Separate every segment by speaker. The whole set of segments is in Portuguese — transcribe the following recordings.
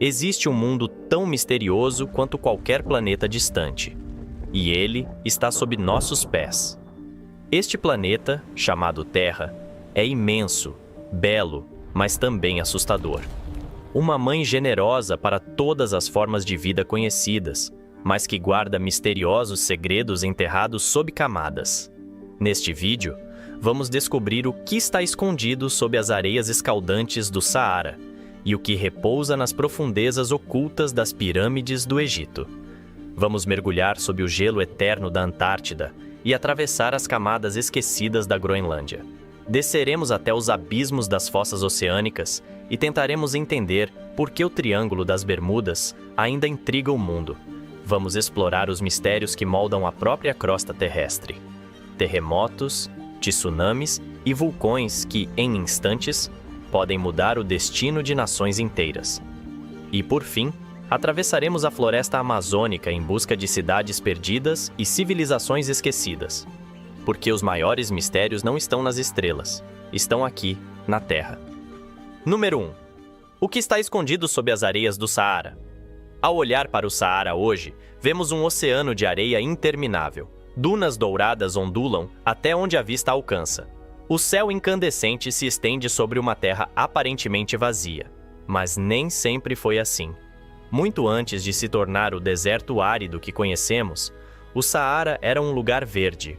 Speaker 1: Existe um mundo tão misterioso quanto qualquer planeta distante, e ele está sob nossos pés. Este planeta, chamado Terra, é imenso, belo, mas também assustador. Uma mãe generosa para todas as formas de vida conhecidas, mas que guarda misteriosos segredos enterrados sob camadas. Neste vídeo, vamos descobrir o que está escondido sob as areias escaldantes do Saara e o que repousa nas profundezas ocultas das pirâmides do Egito. Vamos mergulhar sob o gelo eterno da Antártida e atravessar as camadas esquecidas da Groenlândia. Desceremos até os abismos das fossas oceânicas e tentaremos entender por que o Triângulo das Bermudas ainda intriga o mundo. Vamos explorar os mistérios que moldam a própria crosta terrestre. Terremotos, tsunamis e vulcões que, em instantes, podem mudar o destino de nações inteiras. E, por fim, atravessaremos a floresta amazônica em busca de cidades perdidas e civilizações esquecidas. Porque os maiores mistérios não estão nas estrelas, estão aqui, na Terra. Número 1. O que está escondido sob as areias do Saara? Ao olhar para o Saara hoje, vemos um oceano de areia interminável. Dunas douradas ondulam até onde a vista alcança. O céu incandescente se estende sobre uma terra aparentemente vazia. Mas nem sempre foi assim. Muito antes de se tornar o deserto árido que conhecemos, o Saara era um lugar verde.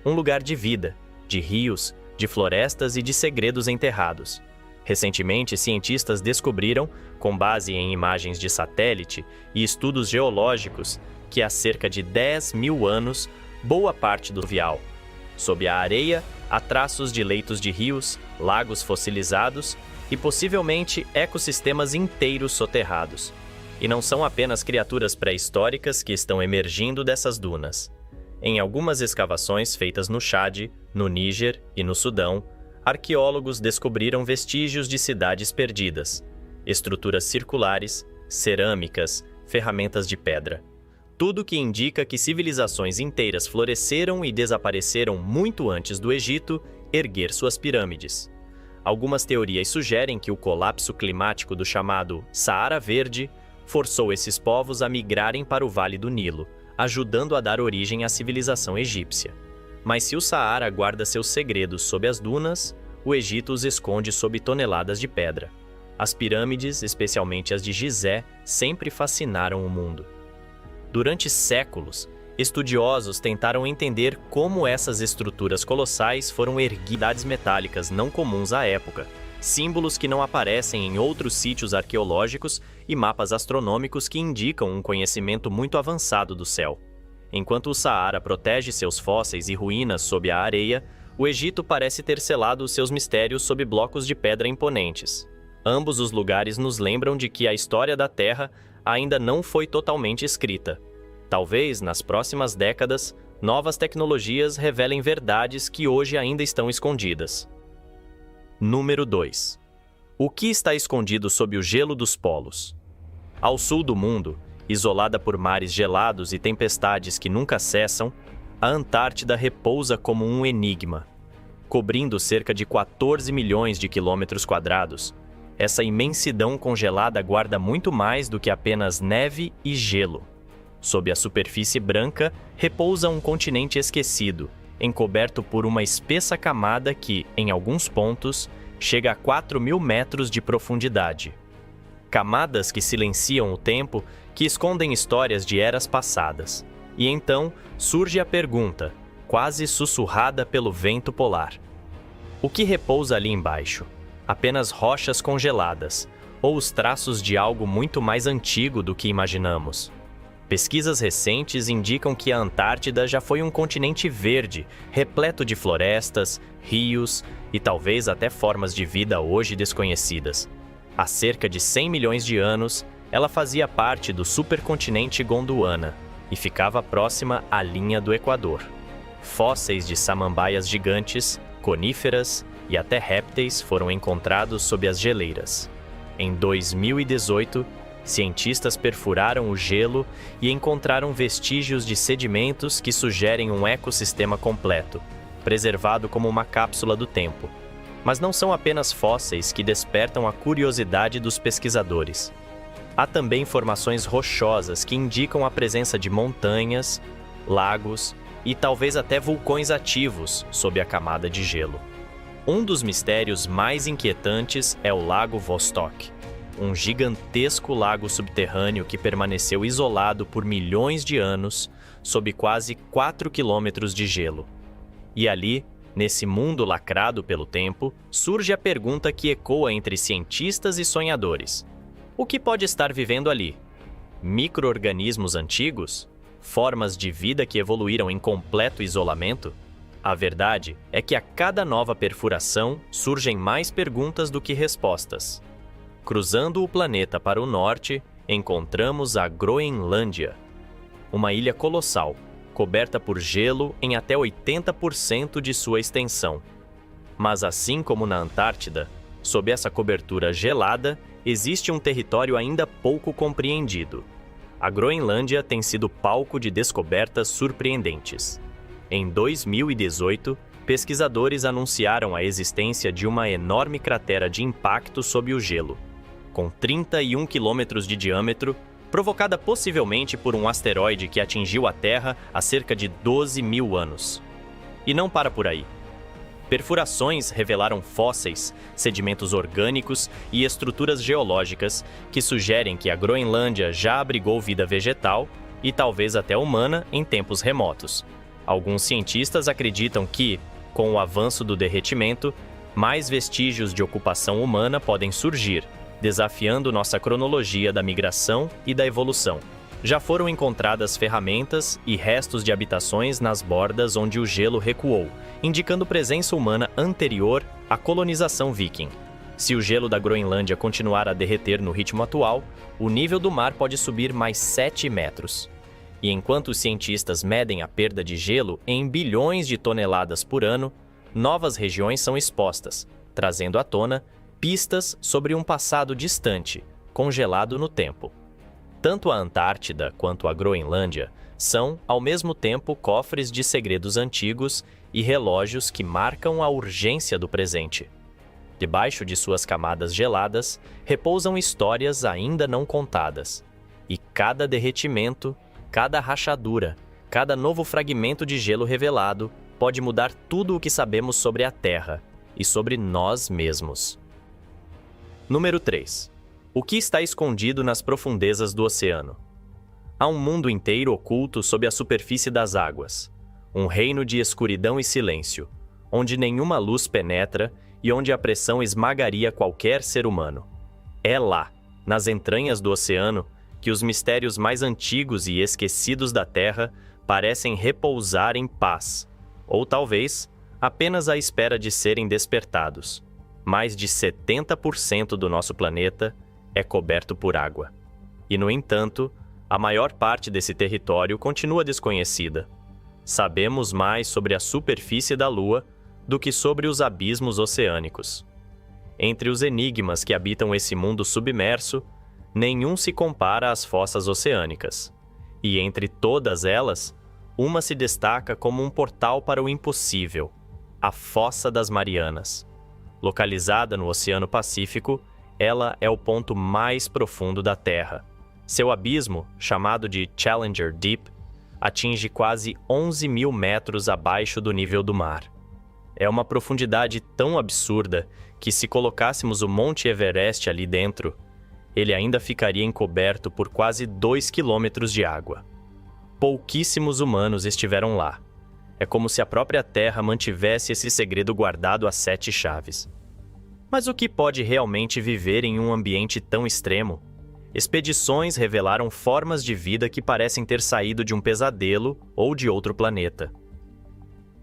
Speaker 1: Um lugar de vida, de rios, de florestas e de segredos enterrados. Recentemente, cientistas descobriram, com base em imagens de satélite e estudos geológicos, que há cerca de 10 mil anos, boa parte do fluvial. Sob a areia, há traços de leitos de rios, lagos fossilizados e possivelmente ecossistemas inteiros soterrados. E não são apenas criaturas pré-históricas que estão emergindo dessas dunas. Em algumas escavações feitas no Chad, no Níger e no Sudão, arqueólogos descobriram vestígios de cidades perdidas, estruturas circulares, cerâmicas, ferramentas de pedra. Tudo que indica que civilizações inteiras floresceram e desapareceram muito antes do Egito erguer suas pirâmides. Algumas teorias sugerem que o colapso climático do chamado Saara Verde forçou esses povos a migrarem para o Vale do Nilo, ajudando a dar origem à civilização egípcia. Mas se o Saara guarda seus segredos sob as dunas, o Egito os esconde sob toneladas de pedra. As pirâmides, especialmente as de Gizé, sempre fascinaram o mundo. Durante séculos, estudiosos tentaram entender como essas estruturas colossais foram erguidas metálicas não comuns à época, símbolos que não aparecem em outros sítios arqueológicos e mapas astronômicos que indicam um conhecimento muito avançado do céu. Enquanto o Saara protege seus fósseis e ruínas sob a areia, o Egito parece ter selado seus mistérios sob blocos de pedra imponentes. Ambos os lugares nos lembram de que a história da Terra ainda não foi totalmente escrita. Talvez, nas próximas décadas, novas tecnologias revelem verdades que hoje ainda estão escondidas. Número 2. O que está escondido sob o gelo dos polos? Ao sul do mundo, isolada por mares gelados e tempestades que nunca cessam, a Antártida repousa como um enigma. Cobrindo cerca de 14 milhões de quilômetros quadrados, essa imensidão congelada guarda muito mais do que apenas neve e gelo. Sob a superfície branca, repousa um continente esquecido, encoberto por uma espessa camada que, em alguns pontos, chega a 4.000 metros de profundidade. Camadas que silenciam o tempo, que escondem histórias de eras passadas. E então surge a pergunta, quase sussurrada pelo vento polar. O que repousa ali embaixo? Apenas rochas congeladas, ou os traços de algo muito mais antigo do que imaginamos? Pesquisas recentes indicam que a Antártida já foi um continente verde, repleto de florestas, rios e talvez até formas de vida hoje desconhecidas. Há cerca de 100 milhões de anos, ela fazia parte do supercontinente Gondwana e ficava próxima à linha do Equador. Fósseis de samambaias gigantes, coníferas e até répteis foram encontrados sob as geleiras. Em 2018, cientistas perfuraram o gelo e encontraram vestígios de sedimentos que sugerem um ecossistema completo, preservado como uma cápsula do tempo. Mas não são apenas fósseis que despertam a curiosidade dos pesquisadores. Há também formações rochosas que indicam a presença de montanhas, lagos e talvez até vulcões ativos sob a camada de gelo. Um dos mistérios mais inquietantes é o Lago Vostok, um gigantesco lago subterrâneo que permaneceu isolado por milhões de anos sob quase 4 quilômetros de gelo. E ali, nesse mundo lacrado pelo tempo, surge a pergunta que ecoa entre cientistas e sonhadores. O que pode estar vivendo ali? Micro-organismos antigos? Formas de vida que evoluíram em completo isolamento? A verdade é que a cada nova perfuração surgem mais perguntas do que respostas. Cruzando o planeta para o norte, encontramos a Groenlândia, uma ilha colossal, coberta por gelo em até 80% de sua extensão. Mas assim como na Antártida, sob essa cobertura gelada, existe um território ainda pouco compreendido. A Groenlândia tem sido palco de descobertas surpreendentes. Em 2018, pesquisadores anunciaram a existência de uma enorme cratera de impacto sob o gelo, com 31 quilômetros de diâmetro, provocada possivelmente por um asteroide que atingiu a Terra há cerca de 12 mil anos. E não para por aí. Perfurações revelaram fósseis, sedimentos orgânicos e estruturas geológicas que sugerem que a Groenlândia já abrigou vida vegetal e talvez até humana em tempos remotos. Alguns cientistas acreditam que, com o avanço do derretimento, mais vestígios de ocupação humana podem surgir, desafiando nossa cronologia da migração e da evolução. Já foram encontradas ferramentas e restos de habitações nas bordas onde o gelo recuou, indicando presença humana anterior à colonização viking. Se o gelo da Groenlândia continuar a derreter no ritmo atual, o nível do mar pode subir mais 7 metros. E enquanto os cientistas medem a perda de gelo em bilhões de toneladas por ano, novas regiões são expostas, trazendo à tona pistas sobre um passado distante, congelado no tempo. Tanto a Antártida quanto a Groenlândia são, ao mesmo tempo, cofres de segredos antigos e relógios que marcam a urgência do presente. Debaixo de suas camadas geladas, repousam histórias ainda não contadas. E cada derretimento, cada rachadura, cada novo fragmento de gelo revelado pode mudar tudo o que sabemos sobre a Terra e sobre nós mesmos. Número 3. O que está escondido nas profundezas do oceano? Há um mundo inteiro oculto sob a superfície das águas. Um reino de escuridão e silêncio, onde nenhuma luz penetra e onde a pressão esmagaria qualquer ser humano. É lá, nas entranhas do oceano, que os mistérios mais antigos e esquecidos da Terra parecem repousar em paz, ou talvez apenas à espera de serem despertados. Mais de 70% do nosso planeta é coberto por água. E, no entanto, a maior parte desse território continua desconhecida. Sabemos mais sobre a superfície da Lua do que sobre os abismos oceânicos. Entre os enigmas que habitam esse mundo submerso, nenhum se compara às fossas oceânicas. E entre todas elas, uma se destaca como um portal para o impossível: a Fossa das Marianas. Localizada no Oceano Pacífico, ela é o ponto mais profundo da Terra. Seu abismo, chamado de Challenger Deep, atinge quase 11 mil metros abaixo do nível do mar. É uma profundidade tão absurda que, se colocássemos o Monte Everest ali dentro, ele ainda ficaria encoberto por quase 2 quilômetros de água. Pouquíssimos humanos estiveram lá. É como se a própria Terra mantivesse esse segredo guardado a 7 chaves. Mas o que pode realmente viver em um ambiente tão extremo? Expedições revelaram formas de vida que parecem ter saído de um pesadelo ou de outro planeta.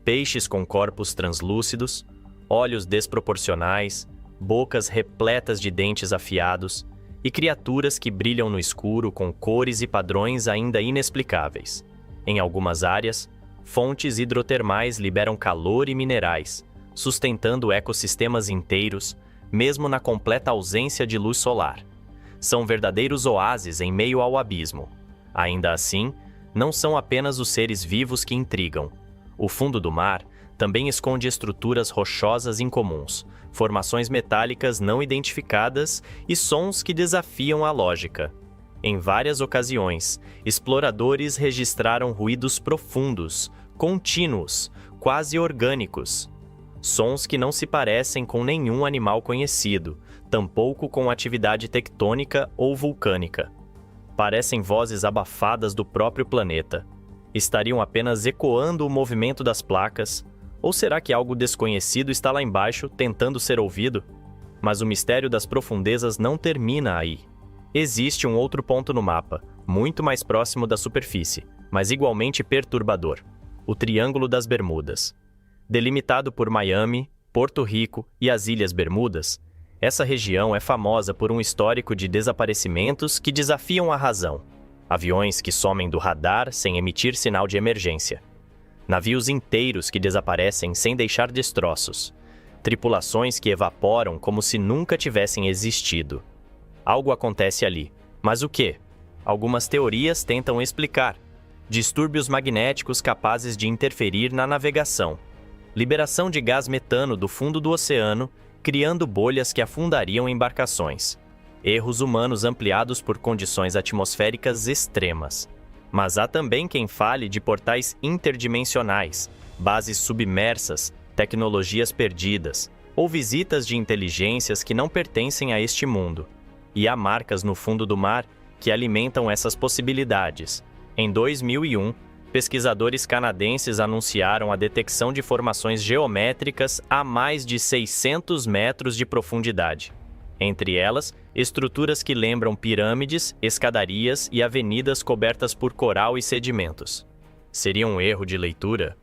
Speaker 1: Peixes com corpos translúcidos, olhos desproporcionais, bocas repletas de dentes afiados e criaturas que brilham no escuro com cores e padrões ainda inexplicáveis. Em algumas áreas, fontes hidrotermais liberam calor e minerais, sustentando ecossistemas inteiros, mesmo na completa ausência de luz solar. São verdadeiros oásis em meio ao abismo. Ainda assim, não são apenas os seres vivos que intrigam. O fundo do mar também esconde estruturas rochosas incomuns, formações metálicas não identificadas e sons que desafiam a lógica. Em várias ocasiões, exploradores registraram ruídos profundos, contínuos, quase orgânicos. Sons que não se parecem com nenhum animal conhecido, tampouco com atividade tectônica ou vulcânica. Parecem vozes abafadas do próprio planeta. Estariam apenas ecoando o movimento das placas? Ou será que algo desconhecido está lá embaixo tentando ser ouvido? Mas o mistério das profundezas não termina aí. Existe um outro ponto no mapa, muito mais próximo da superfície, mas igualmente perturbador: o Triângulo das Bermudas. Delimitado por Miami, Porto Rico e as Ilhas Bermudas, essa região é famosa por um histórico de desaparecimentos que desafiam a razão. Aviões que somem do radar sem emitir sinal de emergência. Navios inteiros que desaparecem sem deixar destroços. Tripulações que evaporam como se nunca tivessem existido. Algo acontece ali. Mas o quê? Algumas teorias tentam explicar. Distúrbios magnéticos capazes de interferir na navegação. Liberação de gás metano do fundo do oceano, criando bolhas que afundariam embarcações. Erros humanos ampliados por condições atmosféricas extremas. Mas há também quem fale de portais interdimensionais, bases submersas, tecnologias perdidas, ou visitas de inteligências que não pertencem a este mundo. E há marcas no fundo do mar que alimentam essas possibilidades. Em 2001, pesquisadores canadenses anunciaram a detecção de formações geométricas a mais de 600 metros de profundidade. Entre elas, estruturas que lembram pirâmides, escadarias e avenidas cobertas por coral e sedimentos. Seria um erro de leitura?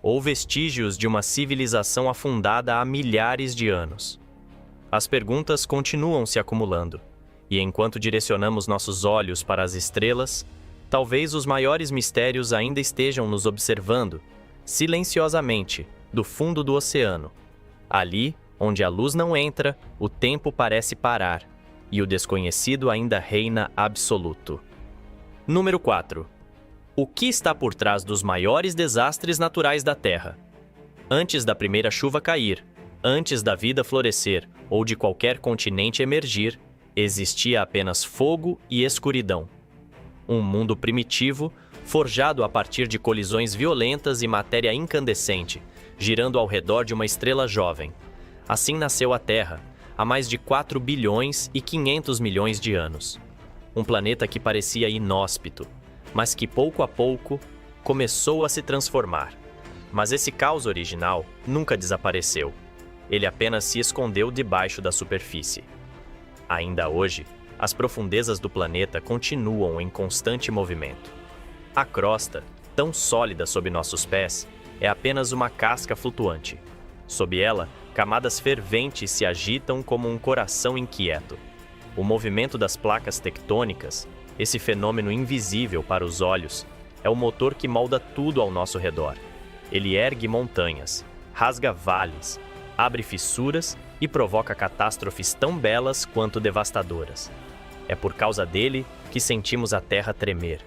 Speaker 1: Ou vestígios de uma civilização afundada há milhares de anos? As perguntas continuam se acumulando, e enquanto direcionamos nossos olhos para as estrelas, talvez os maiores mistérios ainda estejam nos observando, silenciosamente, do fundo do oceano. Ali, onde a luz não entra, o tempo parece parar, e o desconhecido ainda reina absoluto. Número 4. O que está por trás dos maiores desastres naturais da Terra? Antes da primeira chuva cair, antes da vida florescer ou de qualquer continente emergir, existia apenas fogo e escuridão. Um mundo primitivo, forjado a partir de colisões violentas e matéria incandescente, girando ao redor de uma estrela jovem. Assim nasceu a Terra, há mais de 4 bilhões e 500 milhões de anos. Um planeta que parecia inóspito, mas que pouco a pouco começou a se transformar. Mas esse caos original nunca desapareceu. Ele apenas se escondeu debaixo da superfície. Ainda hoje, as profundezas do planeta continuam em constante movimento. A crosta, tão sólida sob nossos pés, é apenas uma casca flutuante. Sob ela, camadas ferventes se agitam como um coração inquieto. O movimento das placas tectônicas, esse fenômeno invisível para os olhos, é o motor que molda tudo ao nosso redor. Ele ergue montanhas, rasga vales, abre fissuras e provoca catástrofes tão belas quanto devastadoras. É por causa dele que sentimos a terra tremer,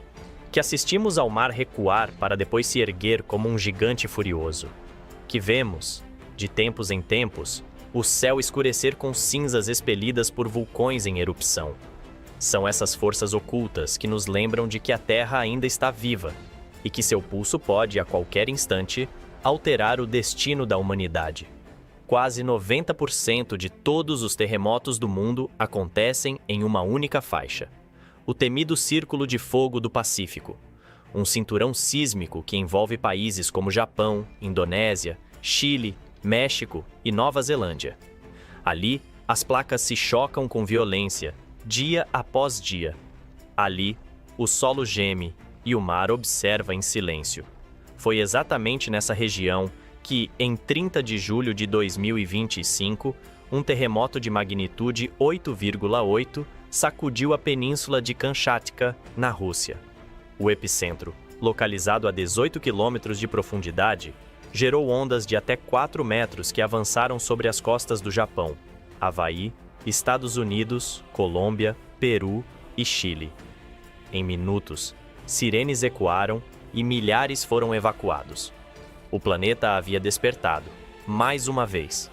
Speaker 1: que assistimos ao mar recuar para depois se erguer como um gigante furioso, que vemos, de tempos em tempos, o céu escurecer com cinzas expelidas por vulcões em erupção. São essas forças ocultas que nos lembram de que a Terra ainda está viva e que seu pulso pode, a qualquer instante, alterar o destino da humanidade. Quase 90% de todos os terremotos do mundo acontecem em uma única faixa: o temido Círculo de Fogo do Pacífico, um cinturão sísmico que envolve países como Japão, Indonésia, Chile, México e Nova Zelândia. Ali, as placas se chocam com violência, dia após dia. Ali, o solo geme e o mar observa em silêncio. Foi exatamente nessa região que, em 30 de julho de 2025, um terremoto de magnitude 8,8 sacudiu a península de Kamchatka, na Rússia. O epicentro, localizado a 18 quilômetros de profundidade, gerou ondas de até 4 metros que avançaram sobre as costas do Japão, Havaí, Estados Unidos, Colômbia, Peru e Chile. Em minutos, sirenes ecoaram e milhares foram evacuados. O planeta havia despertado, mais uma vez.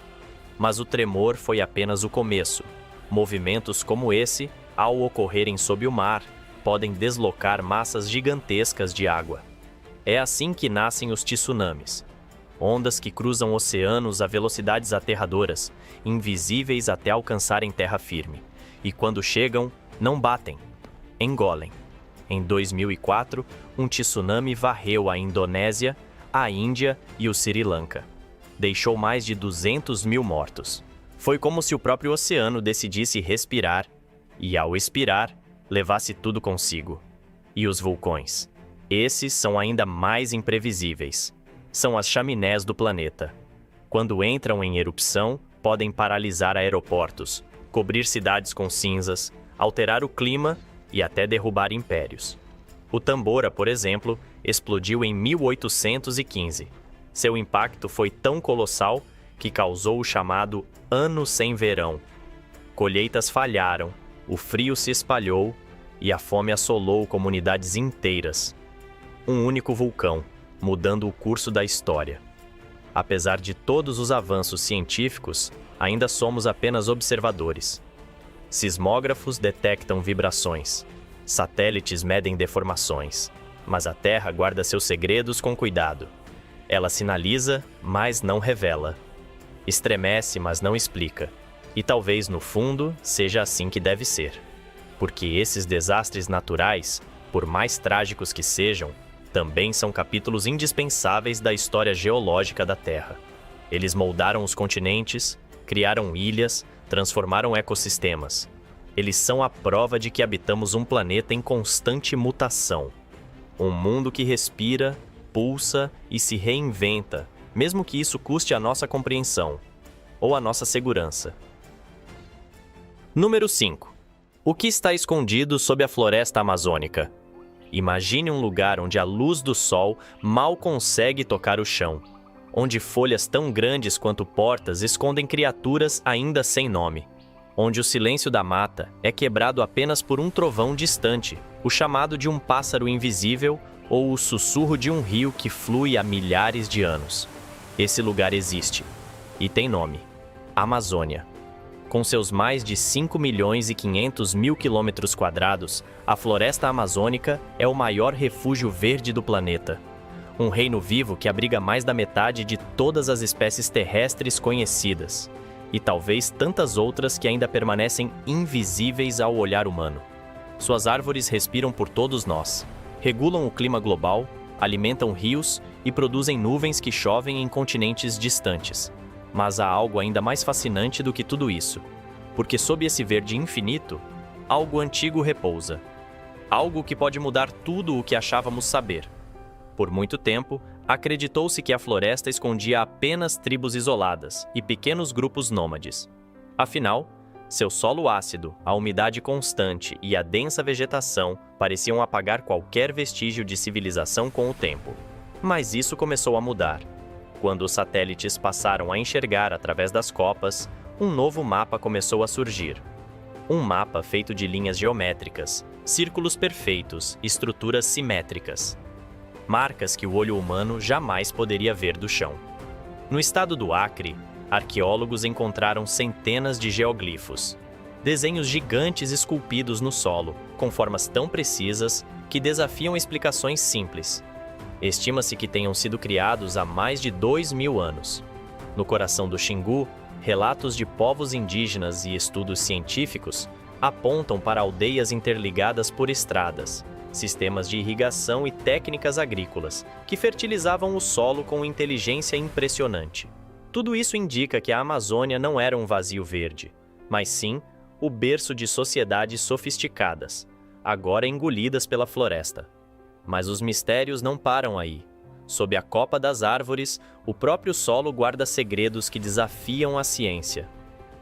Speaker 1: Mas o tremor foi apenas o começo. Movimentos como esse, ao ocorrerem sob o mar, podem deslocar massas gigantescas de água. É assim que nascem os tsunamis. Ondas que cruzam oceanos a velocidades aterradoras, invisíveis até alcançarem terra firme. E quando chegam, não batem, engolem. Em 2004, um tsunami varreu a Indonésia, a Índia e o Sri Lanka. Deixou mais de 200 mil mortos. Foi como se o próprio oceano decidisse respirar e, ao expirar, levasse tudo consigo. E os vulcões? Esses são ainda mais imprevisíveis. São as chaminés do planeta. Quando entram em erupção, podem paralisar aeroportos, cobrir cidades com cinzas, alterar o clima e até derrubar impérios. O Tambora, por exemplo, explodiu em 1815. Seu impacto foi tão colossal que causou o chamado Ano Sem Verão. Colheitas falharam, o frio se espalhou e a fome assolou comunidades inteiras. Um único vulcão, mudando o curso da história. Apesar de todos os avanços científicos, ainda somos apenas observadores. Sismógrafos detectam vibrações. Satélites medem deformações. Mas a Terra guarda seus segredos com cuidado. Ela sinaliza, mas não revela. Estremece, mas não explica. E talvez, no fundo, seja assim que deve ser. Porque esses desastres naturais, por mais trágicos que sejam, também são capítulos indispensáveis da história geológica da Terra. Eles moldaram os continentes, criaram ilhas, transformaram ecossistemas. Eles são a prova de que habitamos um planeta em constante mutação. Um mundo que respira, pulsa e se reinventa, mesmo que isso custe a nossa compreensão ou a nossa segurança. Número 5. O que está escondido sob a floresta amazônica? Imagine um lugar onde a luz do sol mal consegue tocar o chão, onde folhas tão grandes quanto portas escondem criaturas ainda sem nome, onde o silêncio da mata é quebrado apenas por um trovão distante, o chamado de um pássaro invisível ou o sussurro de um rio que flui há milhares de anos. Esse lugar existe e tem nome: Amazônia. Com seus mais de 5.500.000 quilômetros quadrados, a floresta amazônica é o maior refúgio verde do planeta. Um reino vivo que abriga mais da metade de todas as espécies terrestres conhecidas, e talvez tantas outras que ainda permanecem invisíveis ao olhar humano. Suas árvores respiram por todos nós, regulam o clima global, alimentam rios e produzem nuvens que chovem em continentes distantes. Mas há algo ainda mais fascinante do que tudo isso, porque sob esse verde infinito, algo antigo repousa. Algo que pode mudar tudo o que achávamos saber. Por muito tempo, acreditou-se que a floresta escondia apenas tribos isoladas e pequenos grupos nômades. Afinal, seu solo ácido, a umidade constante e a densa vegetação pareciam apagar qualquer vestígio de civilização com o tempo. Mas isso começou a mudar. Quando os satélites passaram a enxergar através das copas, um novo mapa começou a surgir. Um mapa feito de linhas geométricas, círculos perfeitos, estruturas simétricas. Marcas que o olho humano jamais poderia ver do chão. No estado do Acre, arqueólogos encontraram centenas de geoglifos. Desenhos gigantes esculpidos no solo, com formas tão precisas que desafiam explicações simples. Estima-se que tenham sido criados há mais de 2.000 anos. No coração do Xingu, relatos de povos indígenas e estudos científicos apontam para aldeias interligadas por estradas, sistemas de irrigação e técnicas agrícolas que fertilizavam o solo com inteligência impressionante. Tudo isso indica que a Amazônia não era um vazio verde, mas sim o berço de sociedades sofisticadas, agora engolidas pela floresta. Mas os mistérios não param aí. Sob a copa das árvores, o próprio solo guarda segredos que desafiam a ciência.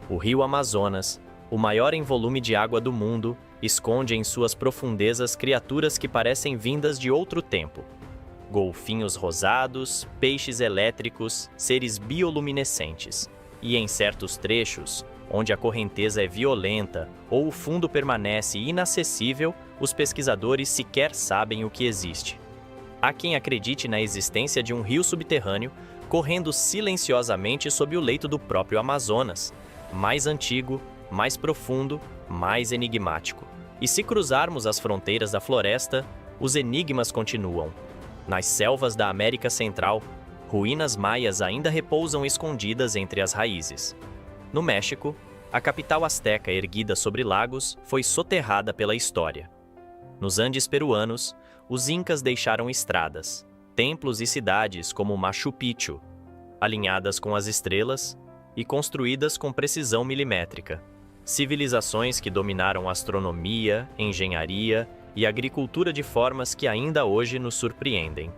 Speaker 1: O rio Amazonas, o maior em volume de água do mundo, esconde em suas profundezas criaturas que parecem vindas de outro tempo. Golfinhos rosados, peixes elétricos, seres bioluminescentes. E em certos trechos, onde a correnteza é violenta ou o fundo permanece inacessível, os pesquisadores sequer sabem o que existe. Há quem acredite na existência de um rio subterrâneo correndo silenciosamente sob o leito do próprio Amazonas, mais antigo, mais profundo, mais enigmático. E se cruzarmos as fronteiras da floresta, os enigmas continuam. Nas selvas da América Central, ruínas maias ainda repousam escondidas entre as raízes. No México, a capital asteca erguida sobre lagos foi soterrada pela história. Nos Andes peruanos, os incas deixaram estradas, templos e cidades como Machu Picchu, alinhadas com as estrelas e construídas com precisão milimétrica. Civilizações que dominaram astronomia, engenharia e agricultura de formas que ainda hoje nos surpreendem.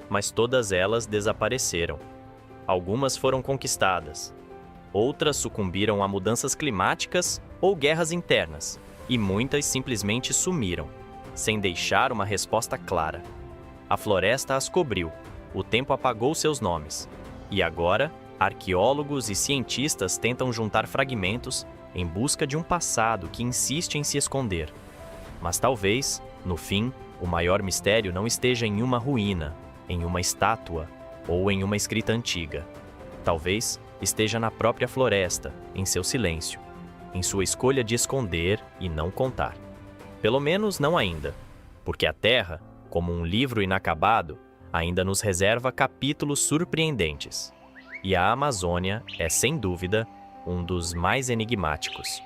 Speaker 1: Mas todas elas desapareceram. Algumas foram conquistadas. Outras sucumbiram a mudanças climáticas ou guerras internas, e muitas simplesmente sumiram, sem deixar uma resposta clara. A floresta as cobriu, o tempo apagou seus nomes, e agora, arqueólogos e cientistas tentam juntar fragmentos em busca de um passado que insiste em se esconder. Mas talvez, no fim, o maior mistério não esteja em uma ruína, em uma estátua ou em uma escrita antiga. Talvez esteja na própria floresta, em seu silêncio, em sua escolha de esconder e não contar. Pelo menos não ainda, porque a Terra, como um livro inacabado, ainda nos reserva capítulos surpreendentes. E a Amazônia é, sem dúvida, um dos mais enigmáticos.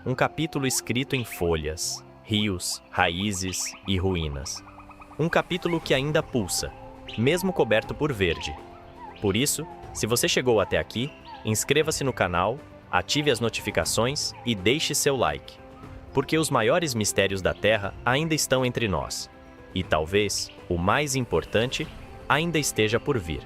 Speaker 1: Um capítulo escrito em folhas, rios, raízes e ruínas. Um capítulo que ainda pulsa, mesmo coberto por verde. Por isso, se você chegou até aqui, inscreva-se no canal, ative as notificações e deixe seu like. Porque os maiores mistérios da Terra ainda estão entre nós. E talvez o mais importante ainda esteja por vir.